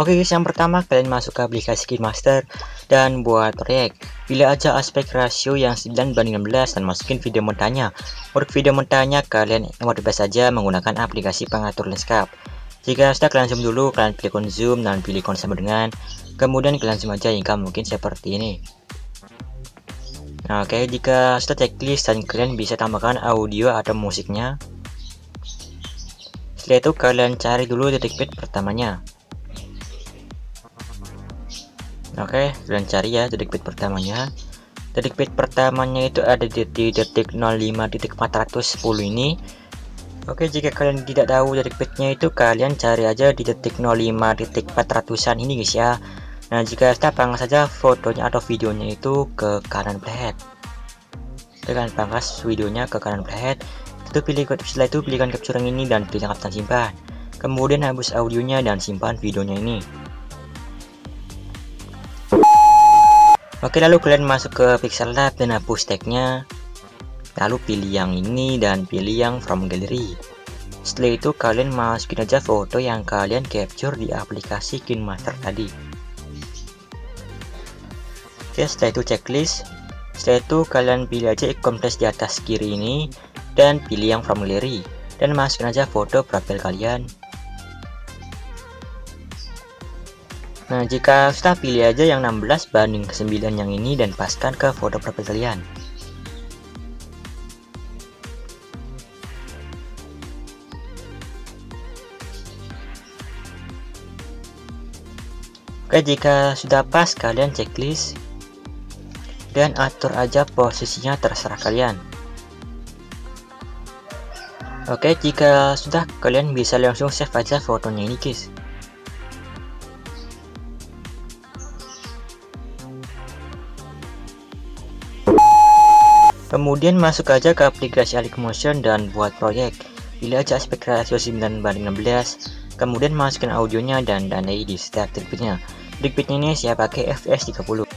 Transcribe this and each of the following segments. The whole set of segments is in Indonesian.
Oke guys, yang pertama kalian masuk ke aplikasi KineMaster dan buat proyek. Pilih aja aspek rasio yang 9:16 dan masukin video mentahnya. Untuk video mentahnya kalian mode bebas saja menggunakan aplikasi pengatur landscape. Jika sudah, kalian zoom dulu, kalian pilih zoom dan pilih sama dengan. Kemudian kalian zoom aja hingga mungkin seperti ini. Nah, oke, jika sudah checklist dan kalian bisa tambahkan audio atau musiknya. Setelah itu kalian cari dulu detik bit pertamanya. Oke, kalian cari ya detik bit pertamanya. Detik bit pertamanya itu ada di detik 05.410 ini. Oke, jika kalian tidak tahu detik bitnya itu, kalian cari aja di detik 05.400an ini guys ya. Nah, jika sudah, pangkas saja fotonya atau videonya itu ke kanan playhead. Kalian pangkas videonya ke kanan playhead. Setelah itu pilihkan capture yang ini dan pilih kapten simpan. Kemudian hapus audionya dan simpan videonya ini. Oke, lalu kalian masuk ke Pixel Lab dan hapus tagnya. Lalu pilih yang ini dan pilih yang from gallery. Setelah itu kalian masukin aja foto yang kalian capture di aplikasi KineMaster tadi. Oke, setelah itu checklist. Setelah itu kalian pilih aja ikon plus di atas kiri ini dan pilih yang from gallery dan masukin aja foto profil kalian. Nah, jika sudah, pilih aja yang 16:9 yang ini dan paskan ke foto profil kalian. Oke, jika sudah pas kalian checklist dan atur aja posisinya terserah kalian. Oke, jika sudah, kalian bisa langsung save aja fotonya ini guys. Kemudian masuk aja ke aplikasi Motion dan buat proyek. Pilih aja aspek rasio 9:16. Kemudian masukin audionya dan tandai di setiap detik bitnya. Detik bitnya ini saya pakai fps 30.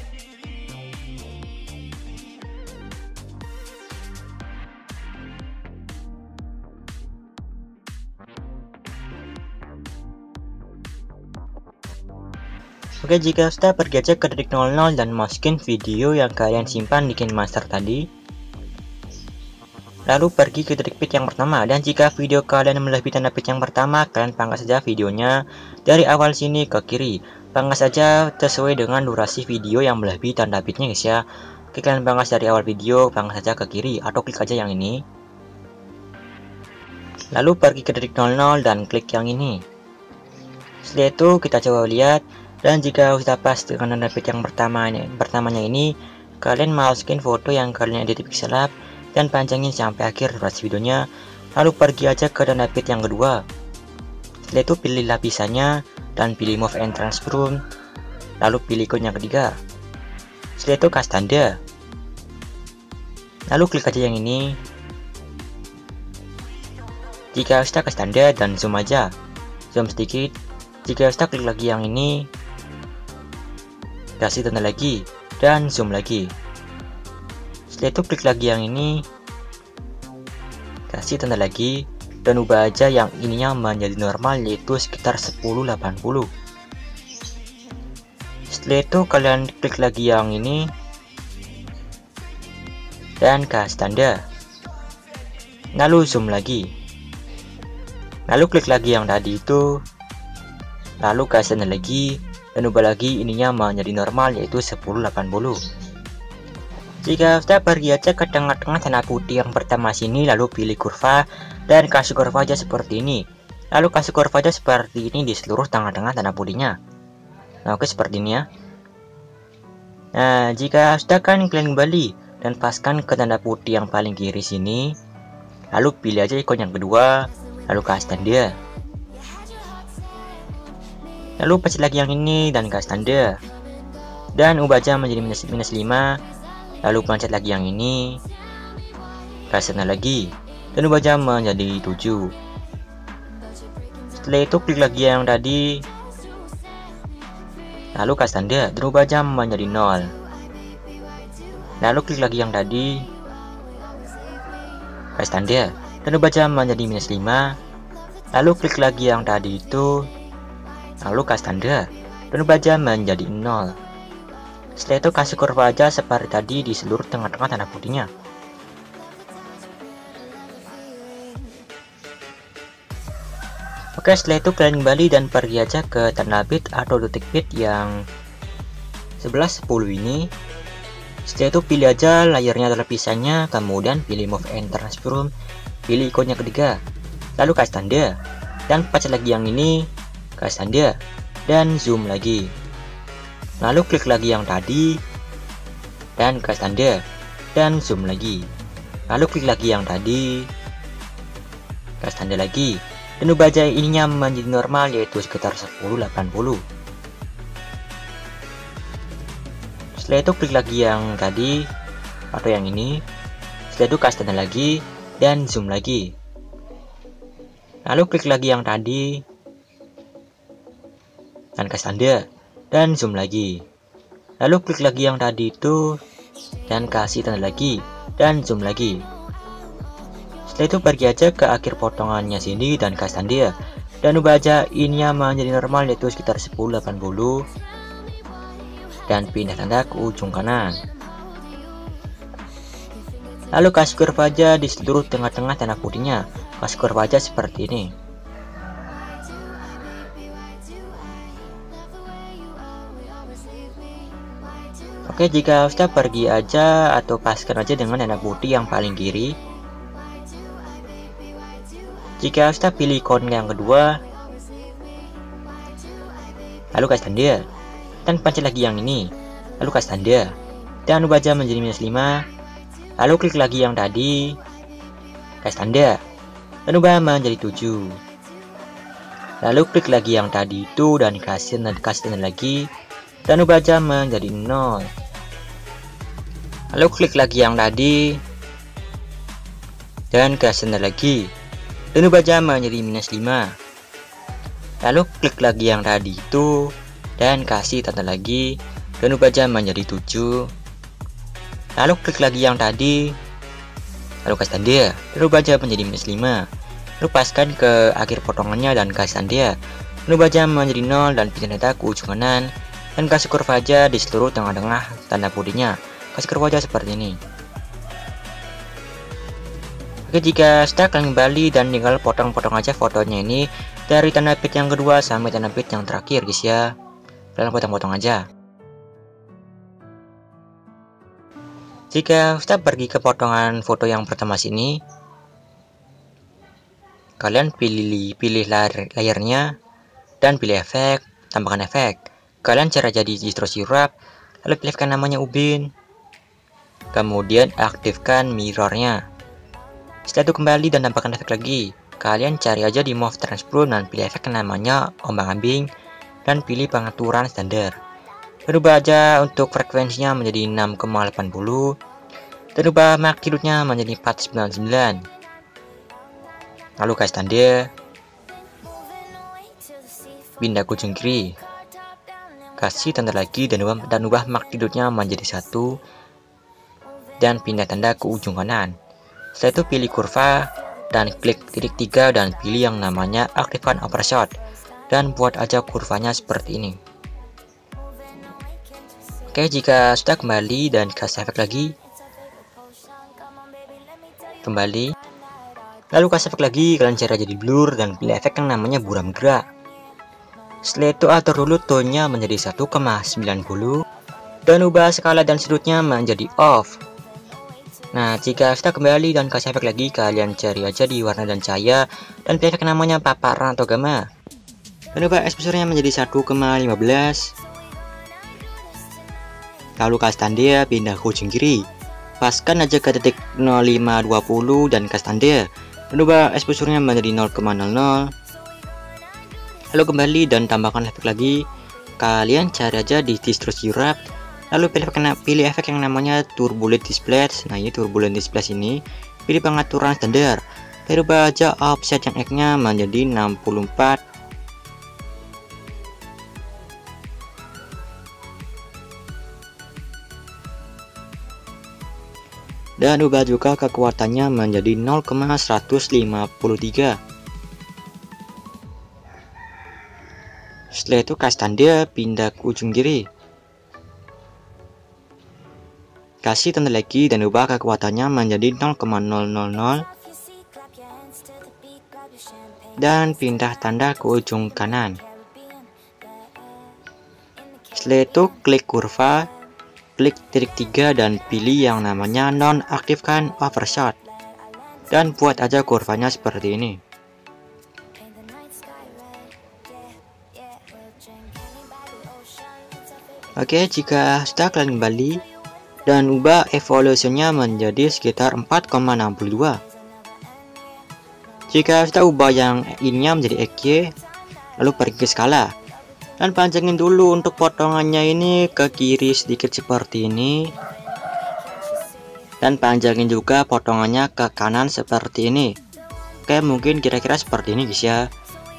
Oke, jika sudah, pergi aja ke detik 00 dan masukin video yang kalian simpan di KineMaster tadi. Lalu pergi ke detik bit yang pertama, dan jika video kalian melebihi tanda bit yang pertama, kalian pangkas saja videonya dari awal sini ke kiri. Pangkas saja sesuai dengan durasi video yang melebihi tanda bitnya guys ya. Oke, kalian pangkas dari awal video, pangkas saja ke kiri atau klik aja yang ini. Lalu pergi ke detik 00 dan klik yang ini. Setelah itu kita coba lihat, dan jika sudah pas dengan tanda bit yang pertamanya ini, kalian masukin foto yang kalian edit di Pixel Lab dan panjangin sampai akhir durasi videonya. Lalu pergi aja ke tanda bit yang kedua. Setelah itu pilih lapisannya dan pilih move and transform. Lalu pilih ikon yang ketiga. Setelah itu cast tanda. Lalu klik aja yang ini. Jika sudah, cast tanda dan zoom aja. Zoom sedikit. Jika sudah, klik lagi yang ini. Kasih tanda lagi dan zoom lagi. Setelah itu klik lagi yang ini, kasih tanda lagi, dan ubah aja yang ininya menjadi normal, yaitu sekitar 1080. Setelah itu kalian klik lagi yang ini dan kasih tanda, lalu zoom lagi, lalu klik lagi yang tadi itu, lalu kasih tanda lagi, dan ubah lagi ininya menjadi normal, yaitu 1080. Jika sudah, pergi aja ke tengah-tengah tanda putih yang pertama sini, lalu pilih kurva dan kasih kurva aja seperti ini. Lalu kasih kurva aja seperti ini di seluruh tengah-tengah tanda putihnya. Nah, oke, seperti ini ya. Nah, jika sudah, kan kalian kembali dan paskan ke tanda putih yang paling kiri sini. Lalu pilih aja ikon yang kedua, lalu kasih tanda. Lalu pencet lagi yang ini dan kasih tanda. Dan ubah aja menjadi minus 5. Lalu pencet lagi yang ini, kasih tanda lagi, dan ubah jam menjadi 7. Setelah itu klik lagi yang tadi, lalu kasih tanda, dan ubah jam menjadi 0. Lalu klik lagi yang tadi, kasih tanda, dan ubah jam menjadi minus 5. Lalu klik lagi yang tadi itu, Lalu kasih tanda dan ubah aja menjadi 0. Setelah itu kasih kurva aja seperti tadi di seluruh tengah-tengah tanda putihnya. Oke, setelah itu kalian kembali dan pergi aja ke tanda bit atau detik bit yang 1110 ini. Setelah itu pilih aja layarnya terpisahnya, kemudian pilih move and transform, pilih ikonnya ketiga, lalu kasih tanda dan pencet lagi yang ini, kasih tanda dan zoom lagi, lalu klik lagi yang tadi dan kasih tanda dan zoom lagi, lalu klik lagi yang tadi, kasih tanda lagi, dan ubah aja ininya menjadi normal, yaitu sekitar 1080. Setelah itu klik lagi yang tadi atau yang ini. Setelah itu kasih tanda lagi dan zoom lagi, lalu klik lagi yang tadi dan kasih tanda dan zoom lagi, lalu klik lagi yang tadi itu dan kasih tanda lagi dan zoom lagi. Setelah itu pergi aja ke akhir potongannya sini dan kasih tanda dan ubah aja ininya menjadi normal, yaitu sekitar 1080, dan pindah tanda ke ujung kanan. Lalu kasih kurva aja di seluruh tengah-tengah tanda putihnya, kasih kurva aja seperti ini. Oke, jika sudah pergi aja atau paskan aja dengan tanda putih yang paling kiri. Jika sudah pilih ikon yang kedua, lalu kasih tanda dan pencet lagi yang ini, lalu kasih tanda dan ubah aja menjadi -5, lalu klik lagi yang tadi, kasih tanda dan ubah menjadi 7, lalu klik lagi yang tadi itu dan kasih tanda lagi dan ubah aja menjadi 0, lalu klik lagi yang tadi dan kasih tanda lagi dan ubah aja menjadi -5, lalu klik lagi yang tadi itu dan kasih tanda lagi dan ubah aja menjadi 7, lalu klik lagi yang tadi, lalu kasih tanda dan ubah aja menjadi -5, lalu paskan ke akhir potongannya dan kasih tanda dan ubah aja menjadi 0 dan pindah tanda ke ujung kanan dan kasih kurva aja di seluruh tengah-tengah tanda putihnya, kasih kurva aja seperti ini. Oke, jika sudah kalian kembali dan tinggal potong-potong aja fotonya ini dari tanda bit yang kedua sampai tanda bit yang terakhir guys ya. Kalian potong-potong aja. Jika sudah pergi ke potongan foto yang pertama sini, kalian pilih layarnya dan pilih efek, tambahkan efek. Kalian cara jadi distro sirup, lalu pilihkan namanya Ubin, kemudian aktifkan mirrornya. Setelah itu kembali dan tambahkan efek lagi. Kalian cari aja di move transform dan pilih efek namanya ombang-ambing dan pilih pengaturan standar. Berubah aja untuk frekuensinya menjadi 6,80 dan ubah magnitudenya menjadi 499. Lalu kasih tanda, pindah ke ujung kiri, kasih tanda lagi dan ubah magnitudenya menjadi 1 dan pindah tanda ke ujung kanan. Setelah itu pilih kurva dan klik titik 3 dan pilih yang namanya aktifkan overshot dan buat aja kurvanya seperti ini. Oke, jika sudah kembali dan kasih efek lagi, kembali, lalu kasih efek lagi, kalian cara jadi blur dan pilih efek yang namanya buram gerak. Setelah itu atur dulu tone-nya menjadi 1,90 dan ubah skala dan sudutnya menjadi off. Nah, jika sudah kembali dan kasih efek lagi, kalian cari aja di warna dan cahaya dan pilih efek namanya paparan atau gamma dan ubah exposure-nya menjadi 1,15, lalu kasih tanda pindah ke ujung kiri, paskan aja ke titik 0520 dan kasih tanda dan ubah exposure-nya menjadi 0,00, lalu kembali dan tambahkan efek lagi. Kalian cari aja di distro sirup, lalu pilih efek yang namanya turbulent display. Nah, ini turbulent display ini, pilih pengaturan standar, berubah aja offset yang X-nya menjadi 64, dan ubah juga kekuatannya menjadi 0,153. Setelah itu kasih tanda pindah ke ujung kiri. Kasih tanda lagi dan ubah kekuatannya menjadi 0,000 dan pindah tanda ke ujung kanan. Setelah itu klik kurva, klik titik 3 dan pilih yang namanya nonaktifkan overshot dan buat aja kurvanya seperti ini. Oke, jika sudah kalian kembali dan ubah evolusinya menjadi sekitar 4,62. Jika sudah ubah yang ininya menjadi EQ, lalu pergi ke skala dan panjangin dulu untuk potongannya ini ke kiri sedikit seperti ini, dan panjangin juga potongannya ke kanan seperti ini. Oke, mungkin kira-kira seperti ini guys ya.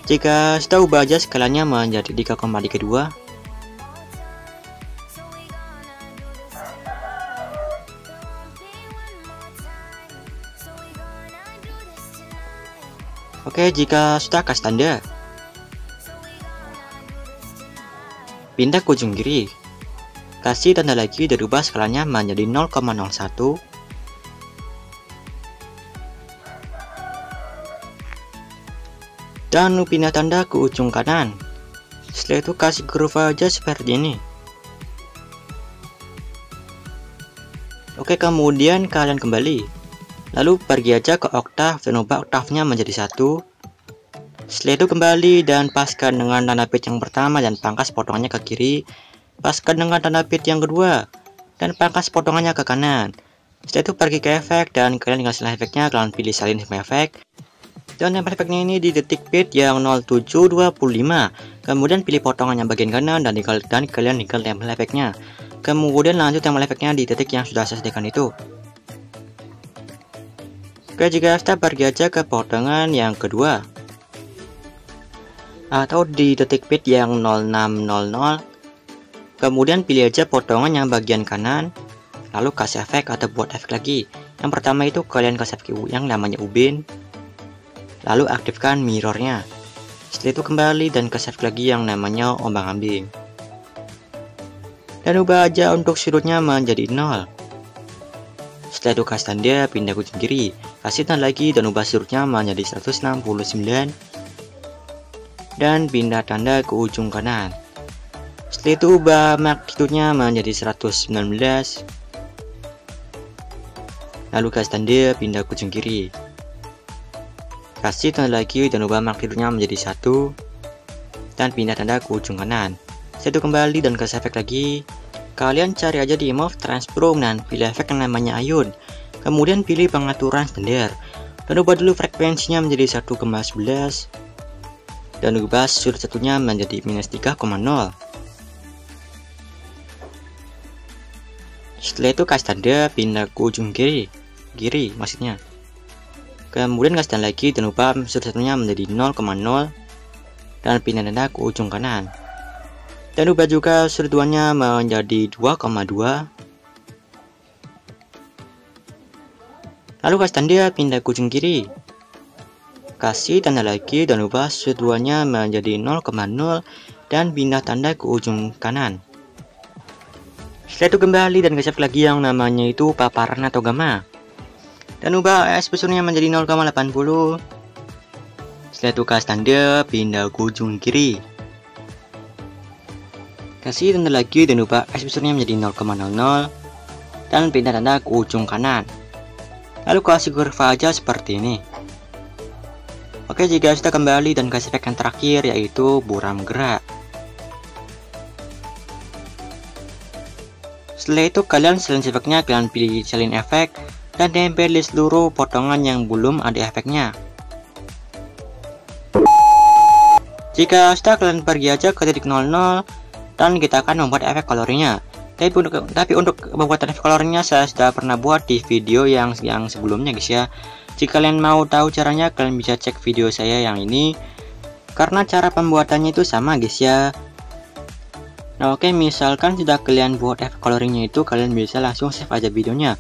Jika sudah ubah aja skalanya menjadi 3,32. Oke, jika sudah kasih tanda, pindah ke ujung kiri, kasih tanda lagi dan ubah skalanya menjadi 0,01, dan pindah tanda ke ujung kanan. Setelah itu kasih kurva aja seperti ini. Oke, kemudian kalian kembali, lalu pergi aja ke oktav dan ubah oktavnya menjadi 1. Setelah itu kembali dan paskan dengan tanda pit yang pertama dan pangkas potongannya ke kiri. Paskan dengan tanda pit yang kedua dan pangkas potongannya ke kanan. Setelah itu pergi ke efek dan kalian tinggal silih efeknya, kalian pilih salin sama efek. Dan efeknya ini di detik pit yang 0725. Kemudian pilih potongannya bagian kanan dan kalian tinggal tempel efeknya. Kemudian lanjut tempel efeknya di titik yang sudah saya sediakan itu. Oke, jika sudah pergi aja ke potongan yang kedua atau di detik pit yang 0600. Kemudian pilih aja potongan yang bagian kanan, lalu kasih efek atau buat efek lagi. Yang pertama itu kalian kasih efek yang namanya ubin, lalu aktifkan mirrornya. Setelah itu kembali dan kasih efek lagi yang namanya ombang-ambing, dan ubah aja untuk sudutnya menjadi 0. Setelah itu kasih tanda pindah ke ujung kiri, kasih tanda lagi dan ubah sudutnya menjadi 169 dan pindah tanda ke ujung kanan. Setelah itu ubah magnitudenya menjadi 119, lalu kasih tanda pindah ke ujung kiri, kasih tanda lagi dan ubah magnitudenya menjadi 1 dan pindah tanda ke ujung kanan. Setelah itu kembali dan kasih efek lagi. Kalian cari aja di move transform dan pilih efek yang namanya ayun. Kemudian pilih pengaturan standar dan ubah dulu frekuensinya menjadi 1,11 dan ubah sudut satunya menjadi minus 3,0. Setelah itu kasih tanda pindah ke ujung kiri maksudnya. Kemudian kasih tanda lagi dan ubah sudut satunya menjadi 0,0 dan pindah tanda ke ujung kanan. Dan ubah juga sudut duanya menjadi 2,2. Lalu kasih tanda pindah ke ujung kiri. Kasih tanda lagi dan ubah sudut duanya menjadi 0,0 dan pindah tanda ke ujung kanan. Setelah itu kembali dan kasih lagi yang namanya itu paparan atau gamma. Dan ubah exposure-nya menjadi 0,80. Setelah itu kasih tanda pindah ke ujung kiri. Kasih tanda lagi dan ubah exposure-nya menjadi 0,00 dan pindah tanda ke ujung kanan. Lalu kasih kurva aja seperti ini. Oke, jika sudah kembali dan kasih efek yang terakhir yaitu buram gerak. Setelah itu kalian salin efeknya, kalian pilih salin efek dan tempel di seluruh potongan yang belum ada efeknya. Jika sudah, kalian pergi aja ke titik 00 dan kita akan membuat efek colornya. Tapi untuk pembuatan efek colornya saya sudah pernah buat di video yang sebelumnya guys ya. Jika kalian mau tahu caranya, kalian bisa cek video saya yang ini, karena cara pembuatannya itu sama guys ya. Nah oke, misalkan sudah kalian buat efek coloringnya itu, kalian bisa langsung save aja videonya.